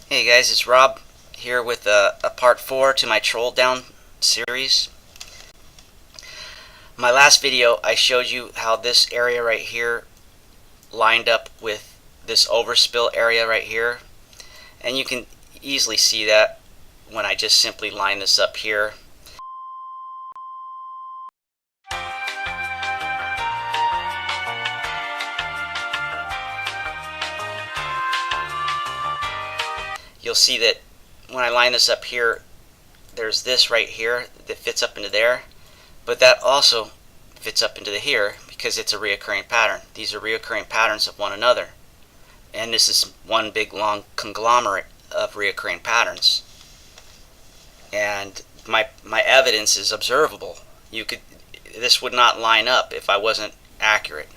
Hey guys, it's Rob here with a part 4 to my Troll Down series. My last video I showed you how this area right here lined up with this overspill area right here, and you can easily see that when I just simply line this up here. You'll see that when I line this up here, there's this right here that fits up into there, but that also fits up into the here because it's a reoccurring pattern. These are reoccurring patterns of one another, and this is one big long conglomerate of reoccurring patterns. And my evidence is observable. This would not line up if I wasn't accurate,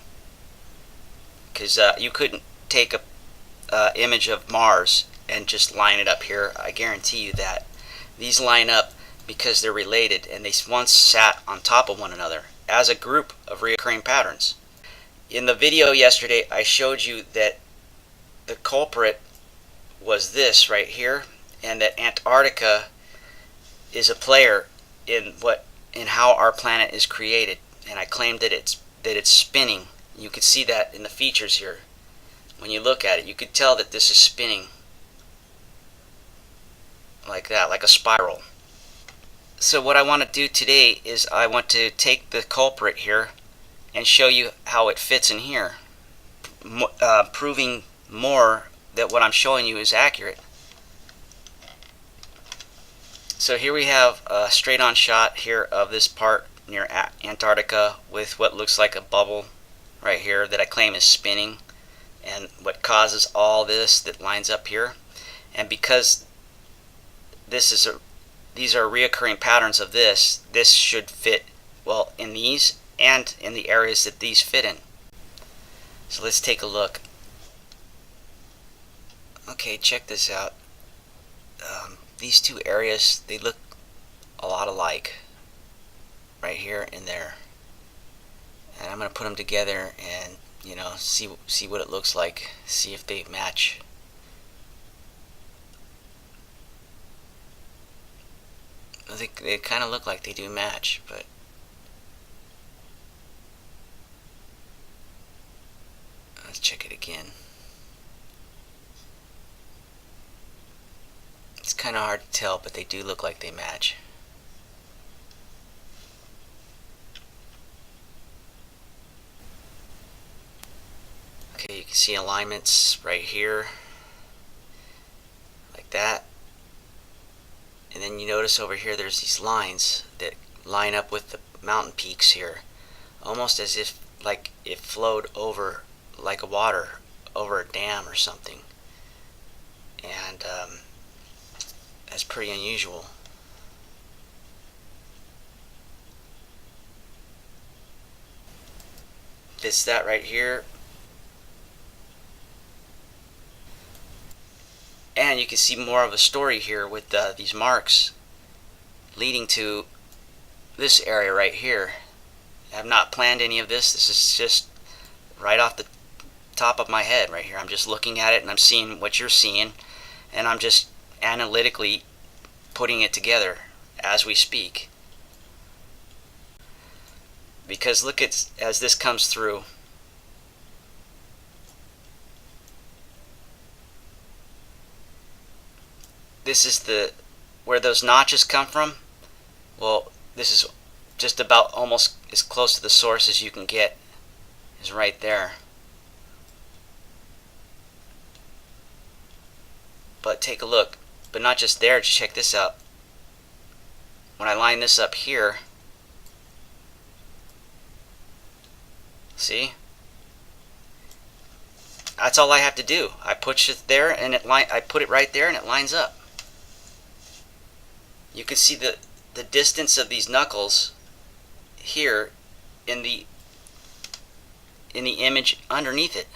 because you couldn't take a image of Mars and just line it up here. I guarantee you that these line up because they're related, and they once sat on top of one another as a group of recurring patterns. In the video yesterday, I showed you that the culprit was this right here, and that Antarctica is a player in how our planet is created, and I claimed that it's spinning. You could see that in the features here. When you look at it, you could tell that this is spinning like that, like a spiral. So what I want to do today is I want to take the culprit here and show you how it fits in here, proving more that what I'm showing you is accurate. So here we have a straight-on shot here of this part near Antarctica with what looks like a bubble right here that I claim is spinning, and what causes all this that lines up here. And because these are reoccurring patterns of this should fit well in these and in the areas that these fit in. So let's take a look. Okay, check this out. These two areas, they look a lot alike right here and there, and I'm going to put them together and see what it looks like, see if they match. They kind of look like they do match, but let's check it again. It's kind of hard to tell, but they do look like they match. Okay, you can see alignments right here, like that. And then you notice over here there's these lines that line up with the mountain peaks here, almost as if like it flowed over like a water over a dam or something. And that's pretty unusual. Fits that right here. And you can see more of a story here with these marks leading to this area right here. I have not planned any of this. This is just right off the top of my head right here. I'm just looking at it and I'm seeing what you're seeing, and I'm just analytically putting it together as we speak. Because look at as this comes through. This is where those notches come from. Well, this is just about almost as close to the source as you can get, is right there. But take a look, but not just there, just check this out. When I line this up here, see? That's all I have to do. I push it there and I put it right there and it lines up. You can see the distance of these knuckles here in the image underneath it.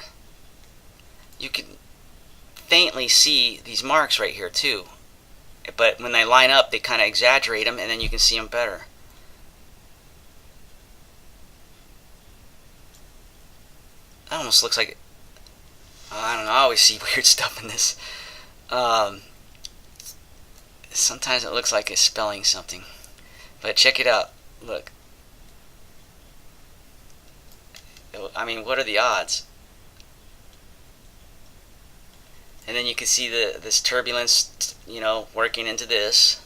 You can faintly see these marks right here too, but when they line up they kind of exaggerate them, and then you can see them better. That almost looks like, I don't know, I always see weird stuff in this. Um, sometimes it looks like it's spelling something, but check it out. Look, I mean, what are the odds? And then you can see this turbulence, working into this.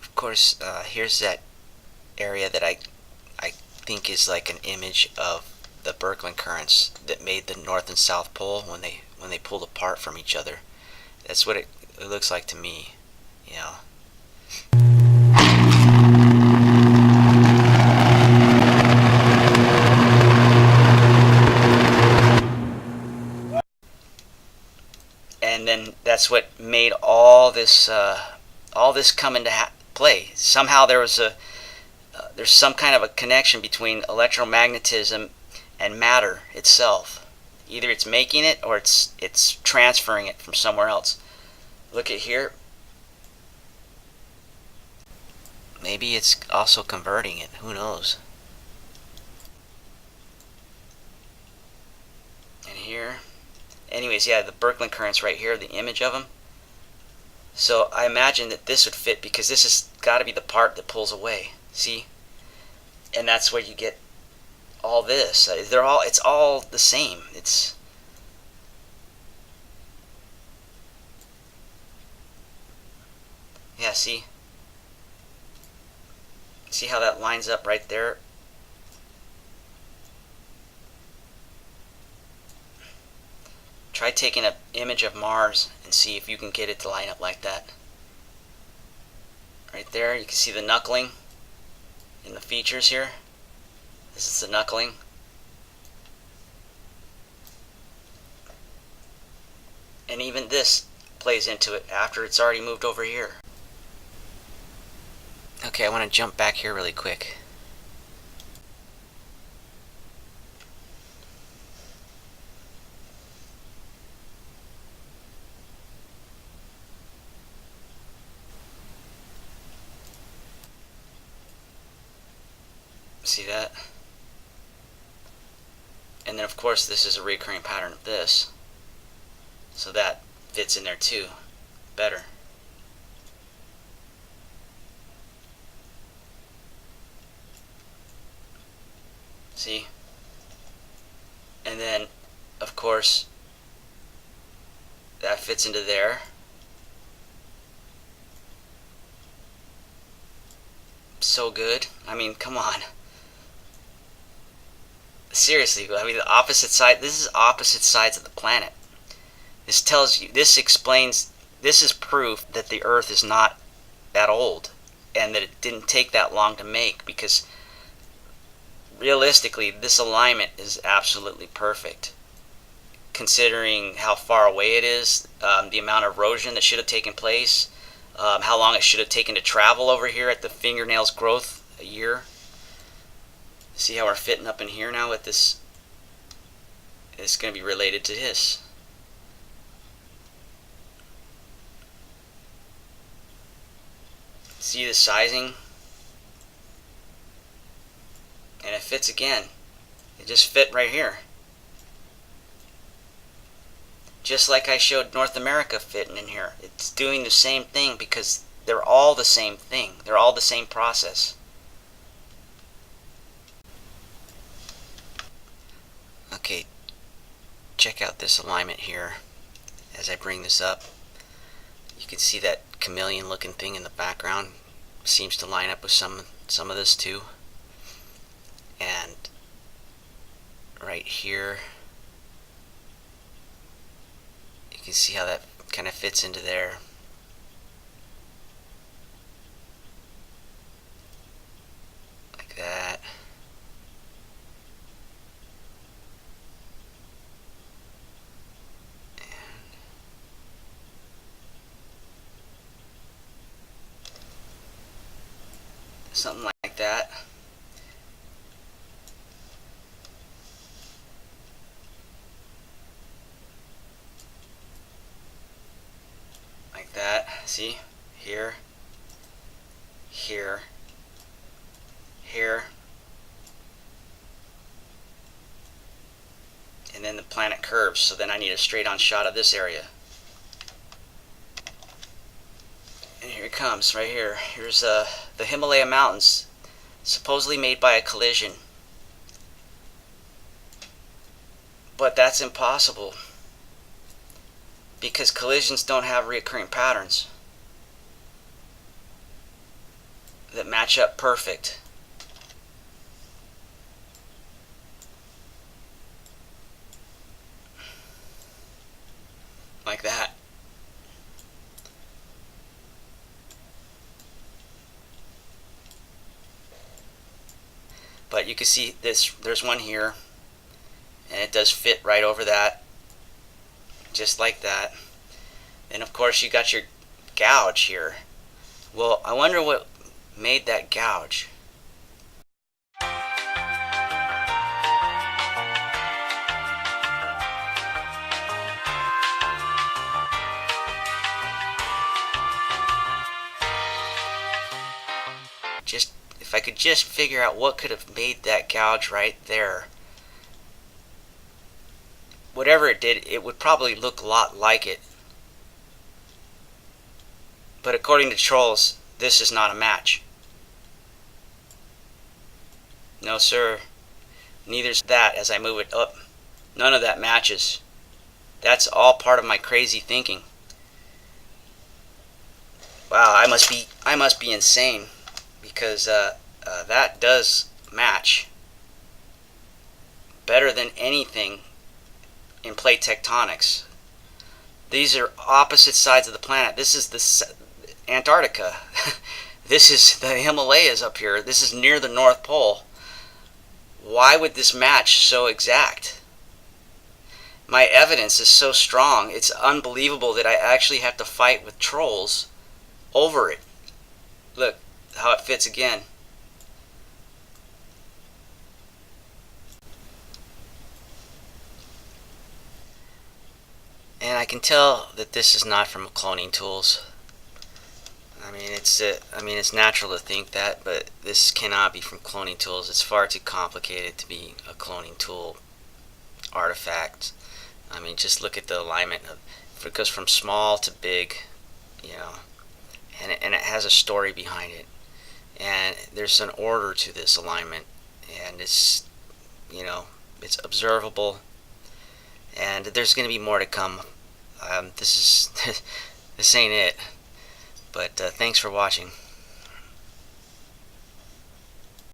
Of course, here's that area that I think is like an image of the Birkeland currents that made the North and South Pole when they pulled apart from each other. That's what it looks like to me, you know. And then that's what made all this come into play. Somehow there's some kind of a connection between electromagnetism and matter itself. Either it's making it or it's transferring it from somewhere else. Look at here. Maybe it's also converting it. Who knows? And here. Anyways, yeah, the Birkeland currents right here, the image of them. So I imagine that this would fit because this has got to be the part that pulls away. See? And that's where you get all this. It's all the same. Yeah, see? See how that lines up right there? Try taking an image of Mars and see if you can get it to line up like that. Right there, you can see the knuckling in the features here. This is the knuckling. And even this plays into it after it's already moved over here. Okay, I want to jump back here really quick. See that? And then of course this is a recurring pattern of this. So that fits in there too. Better. See? And then of course that fits into there. So good. I mean, come on. Seriously, I mean, the opposite side. This is opposite sides of the planet. This tells you, this explains, this is proof that the Earth is not that old and that it didn't take that long to make, because realistically this alignment is absolutely perfect considering how far away it is, the amount of erosion that should have taken place, how long it should have taken to travel over here at the fingernail's growth, a year. See how we're fitting up in here now with this? It's going to be related to this. See the sizing? And it fits again. It just fit right here. Just like I showed North America fitting in here. It's doing the same thing because they're all the same thing. They're all the same process. Okay, check out this alignment here. As I bring this up, you can see that chameleon looking thing in the background seems to line up with some of this too. And right here, you can see how that kind of fits into there. Like that. Something like that. Like that. See? Here. Here. Here. and then the planet curves, so then I need a straight on shot of this area. And here it comes, right here. Here's the Himalaya Mountains, supposedly made by a collision. But that's impossible, because collisions don't have reoccurring patterns that match up perfect. Like that. But you can see this, there's one here, and it does fit right over that, just like that. And of course you got your gouge here. Well, I wonder what made that gouge. If I could just figure out what could have made that gouge right there. Whatever it did, it would probably look a lot like it. But according to trolls, this is not a match. No sir, neither's that. As I move it up, none of that matches. That's all part of my crazy thinking. Wow, I must be insane, because that does match better than anything in plate tectonics. These are opposite sides of the planet. This is the Antarctica. This is the Himalayas up here. This is near the North Pole. Why would this match so exact? My evidence is so strong, it's unbelievable that I actually have to fight with trolls over it. Look how it fits again. And I can tell that this is not from cloning tools. I mean, it's natural to think that, but this cannot be from cloning tools. It's far too complicated to be a cloning tool artifact. I mean, just look at the alignment of, if it goes from small to big, you know, and it has a story behind it, and there's an order to this alignment, and it's, you know, it's observable, and there's going to be more to come. This ain't it. But thanks for watching.